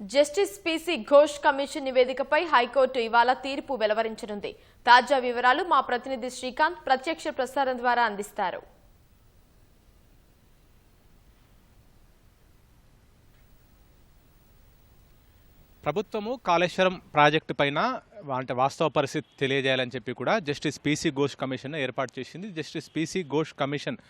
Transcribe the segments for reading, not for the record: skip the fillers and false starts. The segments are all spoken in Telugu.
జస్టిస్ పీసీ ఘోష్ కమిషన్ నివేదికపై హైకోర్టు ఇవాళ తీర్పు వెలువరించనుంది. తాజా వివరాలు మా ప్రతినిధి శ్రీకాంత్ ప్రత్యక్ష ప్రసారం ద్వారా అందిస్తారు. ప్రభుత్వము కాళేశ్వరం ప్రాజెక్టు పైన అంటే వాస్తవ పరిస్థితి తెలియజేయాలని చెప్పి కూడా జస్టిస్ పీసీ ఘోష్ కమిషన్ ఏర్పాటు చేసింది. జస్టిస్ పీసీ ఘోష్ కమిషన్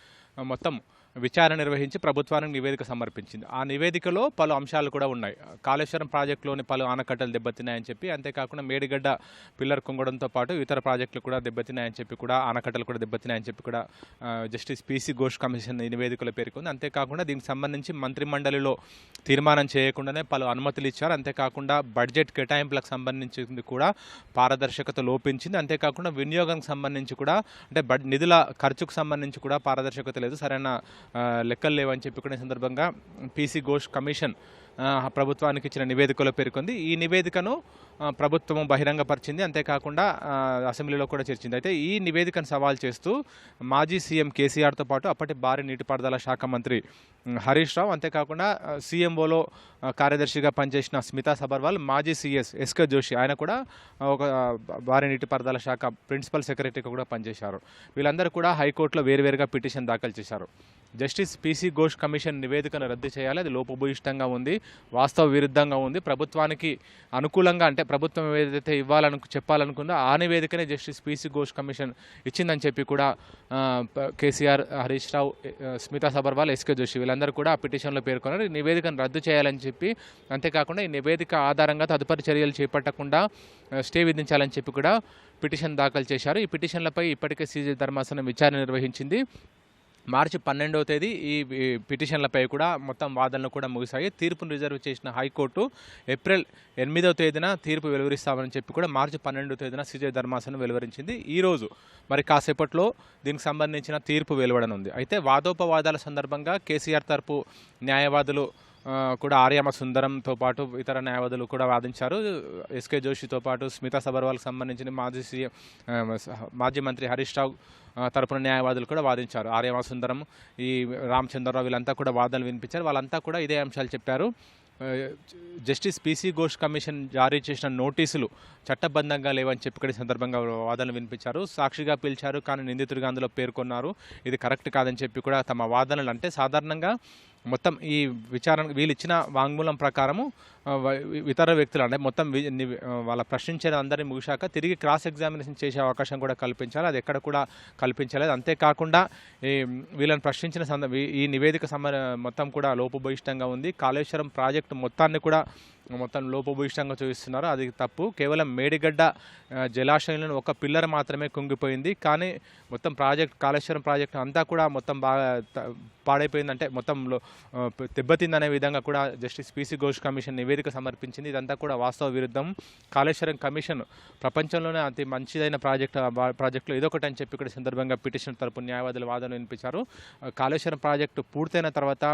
మొత్తం విచారణ నిర్వహించి ప్రభుత్వానికి నివేదిక సమర్పించింది. ఆ నివేదికలో పలు అంశాలు కూడా ఉన్నాయి. కాళేశ్వరం ప్రాజెక్టులోని పలు ఆనకట్టలు దెబ్బతిన్నాయని చెప్పి, అంతేకాకుండా మేడిగడ్డ పిల్లర్ కుంగడంతో పాటు ఇతర ప్రాజెక్టులు కూడా దెబ్బతిన్నాయని చెప్పి కూడా, ఆనకట్టలు కూడా దెబ్బతిన్నాయని చెప్పి కూడా జస్టిస్ పీసీ ఘోష్ కమిషన్ ఈ నివేదికలో పేర్కొంది. అంతేకాకుండా దీనికి సంబంధించి మంత్రిమండలిలో తీర్మానం చేయకుండానే పలు అనుమతులు ఇచ్చారు. అంతేకాకుండా బడ్జెట్ కేటాయింపులకు సంబంధించింది కూడా పారదర్శకత లోపించింది. అంతేకాకుండా వినియోగానికి సంబంధించి కూడా, అంటే నిధుల ఖర్చుకు సంబంధించి కూడా పారదర్శకత లేదు, సరైన లెక్కలు లేవని చెప్పి కూడా ఈ సందర్భంగా పీసీ ఘోష్ కమిషన్ ప్రభుత్వానికి ఇచ్చిన నివేదికలో పేర్కొంది. ఈ నివేదికను ప్రభుత్వం బహిరంగపరిచింది. అంతేకాకుండా అసెంబ్లీలో కూడా చర్చింది. అయితే ఈ నివేదికను సవాల్ చేస్తూ మాజీ సీఎం కేసీఆర్తో పాటు అప్పటి భారీ నీటిపారుదల శాఖ మంత్రి హరీష్ రావు, అంతేకాకుండా సీఎంఓలో కార్యదర్శిగా పనిచేసిన స్మితా సబర్వాల్, మాజీ సీఎస్ ఎస్కే జోషి, ఆయన కూడా ఒక భారీ నీటిపారుదల శాఖ ప్రిన్సిపల్ సెక్రటరీగా కూడా పనిచేశారు. వీళ్ళందరూ కూడా హైకోర్టులో వేరువేరుగా పిటిషన్ దాఖలు చేశారు. జస్టిస్ పీసీ ఘోష్ కమిషన్ నివేదికను రద్దు చేయాలి, అది లోపభూయిష్టంగా ఉంది, వాస్తవ విరుద్ధంగా ఉంది, ప్రభుత్వానికి అనుకూలంగా, అంటే ప్రభుత్వం ఏదైతే చెప్పాలనుకుందో ఆ నివేదికనే జస్టిస్ పీసీ ఘోష్ కమిషన్ ఇచ్చిందని చెప్పి కూడా కేసీఆర్, హరీష్ రావు, స్మితా సబర్వాల్, ఎస్కే జోషి వీళ్ళందరూ కూడా ఆ పిటిషన్లో పేర్కొన్నారు. ఈ నివేదికను రద్దు చేయాలని చెప్పి, అంతేకాకుండా ఈ నివేదిక ఆధారంగా తదుపరి చర్యలు చేపట్టకుండా స్టే విధించాలని చెప్పి కూడా పిటిషన్ దాఖలు చేశారు. ఈ పిటిషన్లపై ఇప్పటికే సీజే ధర్మాసనం విచారణ నిర్వహించింది. మార్చి 12వ తేదీ ఈ పిటిషన్లపై కూడా మొత్తం వాదనలు కూడా ముగిశాయి. తీర్పును రిజర్వ్ చేసిన హైకోర్టు ఏప్రిల్ 8వ తేదీన తీర్పు వెలువరిస్తామని చెప్పి కూడా మార్చి 12వ తేదీన సీజే ధర్మాసనం వెలువరించింది. ఈరోజు మరి కాసేపట్లో దీనికి సంబంధించిన తీర్పు వెలువడనుంది. అయితే వాదోపవాదాల సందర్భంగా కేసీఆర్ తరపు న్యాయవాదులు కూడా ఆర్యామ సుందరంతో పాటు ఇతర న్యాయవాదులు కూడా వాదించారు. ఎస్కే జోషితో పాటు స్మితా సబర్వాల్కి సంబంధించిన మాజీ మంత్రి హరీష్ రావు తరపున న్యాయవాదులు కూడా వాదించారు. ఆర్యామ సుందరం, ఈ రామచంద్రరావు వీళ్ళంతా కూడా వాదనలు వినిపించారు. వాళ్ళంతా కూడా ఇదే అంశాలు చెప్పారు. జస్టిస్ పీసీ ఘోష్ కమిషన్ జారీ చేసిన నోటీసులు చట్టబద్ధంగా లేవని చెప్పి ఇక్కడ సందర్భంగా వాదనలు వినిపించారు. సాక్షిగా పిలిచారు, కానీ నిందితుడిగా అందులో పేర్కొన్నారు. ఇది కరెక్ట్ కాదని చెప్పి కూడా తమ వాదనలు, అంటే సాధారణంగా మొత్తం ఈ విచారణ వీళ్ళు ఇచ్చిన వాంగ్మూలం ప్రకారము ఇతర వ్యక్తులు, అంటే మొత్తం వాళ్ళ ప్రశ్నించిన అందరినీ ముగిశాక తిరిగి క్రాస్ ఎగ్జామినేషన్ చేసే అవకాశం కూడా కల్పించాలి. అది ఎక్కడ కూడా కల్పించలేదు. అంతేకాకుండా వీళ్ళని ప్రశ్నించిన ఈ నివేదిక మొత్తం కూడా లోపభూయిష్టంగా ఉంది. కాళేశ్వరం ప్రాజెక్టు మొత్తాన్ని కూడా మొత్తం లోపభూయిష్టంగా చూపిస్తున్నారు. అది తప్పు. కేవలం మేడిగడ్డ జలాశయంలో ఒక పిల్లర్ మాత్రమే కుంగిపోయింది, కానీ మొత్తం కాళేశ్వరం ప్రాజెక్టు అంతా కూడా మొత్తం బాగా పాడైపోయింది, అంటే మొత్తం దెబ్బతిందనే విధంగా కూడా జస్టిస్ పీసీ ఘోష్ కమిషన్ నివేదిక సమర్పించింది. ఇదంతా కూడా వాస్తవ విరుద్ధం. కాళేశ్వరం కమిషన్ ప్రపంచంలోనే అతి మంచిదైన ప్రాజెక్టులో ఇదొకటి అని చెప్పి ఇక్కడ సందర్భంగా పిటిషన్ తరపు న్యాయవాదులు వాదన వినిపించారు. కాళేశ్వరం ప్రాజెక్టు పూర్తయిన తర్వాత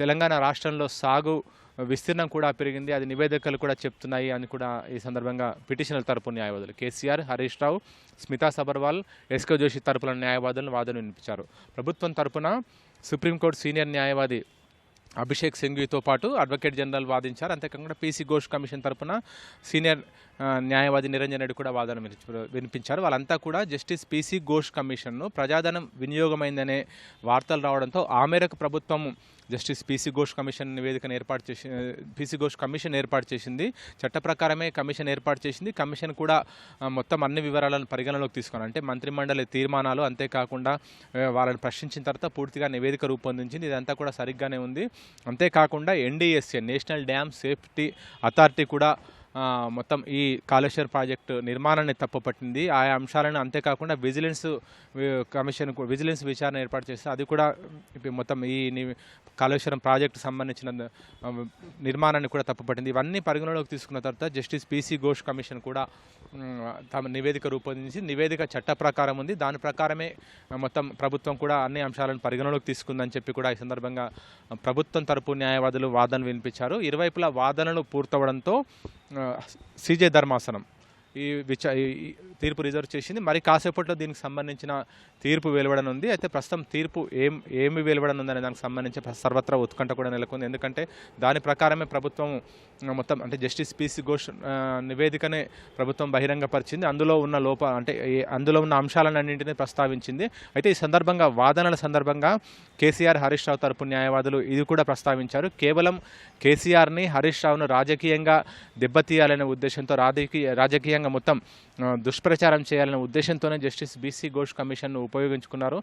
తెలంగాణ రాష్ట్రంలో సాగు విస్తీర్ణం కూడా పెరిగింది, అది నివేదికలు కూడా చెప్తున్నాయి అని కూడా ఈ సందర్భంగా పిటిషనర్ తరపు న్యాయవాదులు కేసీఆర్, హరీష్ రావు, స్మితా సబర్వాల్, ఎస్కే జోషి తరపుల న్యాయవాదులను వాదన వినిపించారు. ప్రభుత్వం తరపున సుప్రీంకోర్టు సీనియర్ న్యాయవాది అభిషేక్ సింఘ్వితో పాటు అడ్వకేట్ జనరల్ వాదించారు. అంతేకాకుండా పీసీ ఘోష్ కమిషన్ తరపున సీనియర్ న్యాయవాది నిరంజన్ రెడ్డి కూడా వాదన వినిపించారు. వాళ్ళంతా కూడా జస్టిస్ పీసీ ఘోష్ కమిషన్ను ప్రజాధనం వినియోగమైందనే వార్తలు రావడంతో ఆ మేరకు ప్రభుత్వం జస్టిస్ పీసీ ఘోష్ కమిషన్ నివేదికను పీసీ ఘోష్ కమిషన్ ఏర్పాటు చేసింది. చట్ట ప్రకారమే కమిషన్ ఏర్పాటు చేసింది. కమిషన్ కూడా మొత్తం అన్ని వివరాలను పరిగణలోకి తీసుకుని, అంటే మంత్రిమండలి తీర్మానాలు, అంతేకాకుండా వాళ్ళని ప్రశ్నించిన తర్వాత పూర్తిగా నివేదిక రూపొందించింది. ఇదంతా కూడా సరిగ్గానే ఉంది. అంతేకాకుండా NDSA, national dam safety authority కూడా మొత్తం ఈ కాళేశ్వర్ ప్రాజెక్టు నిర్మాణాన్ని తప్పుపట్టింది. ఆయా అంశాలను, అంతేకాకుండా విజిలెన్స్ విచారణ ఏర్పాటు చేస్తే అది కూడా మొత్తం ఈ కాళేశ్వరం ప్రాజెక్టు సంబంధించిన నిర్మాణాన్ని కూడా తప్పుపట్టింది. ఇవన్నీ పరిగణలోకి తీసుకున్న తర్వాత జస్టిస్ పీసీ ఘోష్ కమిషన్ కూడా తమ నివేదిక రూపొందించి, నివేదిక చట్ట ప్రకారం ఉంది, దాని ప్రకారమే మొత్తం ప్రభుత్వం కూడా అన్ని అంశాలను పరిగణలోకి తీసుకుందని చెప్పి కూడా ఈ సందర్భంగా ప్రభుత్వం తరపు న్యాయవాదులు వాదనలు వినిపించారు. ఇరువైపులా వాదనలు పూర్తవడంతో సీజే ధర్మాసనం ఈ తీర్పు రిజర్వ్ చేసింది. మరి కాసేపట్లో దీనికి సంబంధించిన తీర్పు వెలువడనుంది. అయితే ప్రస్తుతం తీర్పు ఏమి వెలువడనుందనే దానికి సంబంధించి సర్వత్రా ఉత్కంఠ కూడా నెలకొంది. ఎందుకంటే దాని ప్రకారమే ప్రభుత్వం మొత్తం అంటే జస్టిస్ పీసీ ఘోష్ నివేదికనే ప్రభుత్వం బహిరంగపరిచింది. అందులో ఉన్న అంశాలన్నింటినీ ప్రస్తావించింది. అయితే ఈ సందర్భంగా వాదనల సందర్భంగా కేసీఆర్ హరీష్ రావు తరపు న్యాయవాదులు ఇది కూడా ప్రస్తావించారు. కేవలం కేసీఆర్ని హరీష్ రావును రాజకీయంగా దెబ్బతీయాలనే ఉద్దేశంతో రాజకీయంగా మొత్తం దుష్ప్రచారం చేయాలనే ఉద్దేశంతోనే జస్టిస్ బీసీ ఘోష్ కమిషన్ను ఉపయోగించుకున్నారు.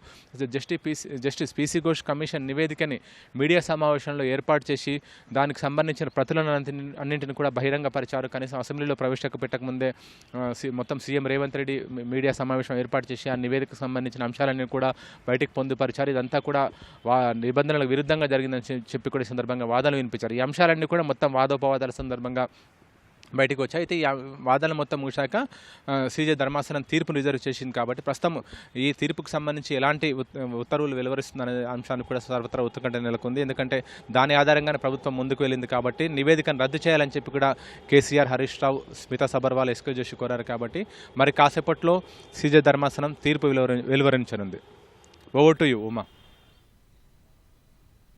జస్టిస్ పీసీ ఘోష్ కమిషన్ నివేదికని మీడియా సమావేశంలో ఏర్పాటు చేసి దానికి సంబంధించిన ప్రతులను అన్నింటిని కూడా బహిరంగపరిచారు. కనీసం అసెంబ్లీలో పెట్టకముందే మొత్తం సీఎం రేవంత్ రెడ్డి మీడియా సమావేశం ఏర్పాటు చేసి ఆ నివేదికకు సంబంధించిన అంశాలన్నీ కూడా బయటకు పొందుపరిచారు. ఇదంతా కూడా నిబంధనలకు విరుద్ధంగా జరిగిందని చెప్పి కూడా ఈ సందర్భంగా వాదనలు వినిపించారు. ఈ అంశాలన్నీ కూడా మొత్తం వాదోపవాదాల సందర్భంగా బయటకు వచ్చాయి. అయితే ఈ వాదనలు మొత్తం ముగిశాక సీజే ధర్మాసనం తీర్పును రిజర్వ్ చేసింది. కాబట్టి ప్రస్తుతం ఈ తీర్పుకు సంబంధించి ఎలాంటి ఉత్తర్వులు వెలువరిస్తుందనే అంశాన్ని కూడా సర్వత్రా ఉత్కంఠ నెలకొంది. ఎందుకంటే దాని ఆధారంగానే ప్రభుత్వం ముందుకు వెళ్ళింది. కాబట్టి నివేదికను రద్దు చేయాలని చెప్పి కూడా కేసీఆర్, హరీష్ రావు, స్మితా సబర్వాల్, ఎస్కే జోషి కోరారు. కాబట్టి మరి కాసేపట్లో సీజే ధర్మాసనం తీర్పు వెలువరించనుంది. Over to you Uma.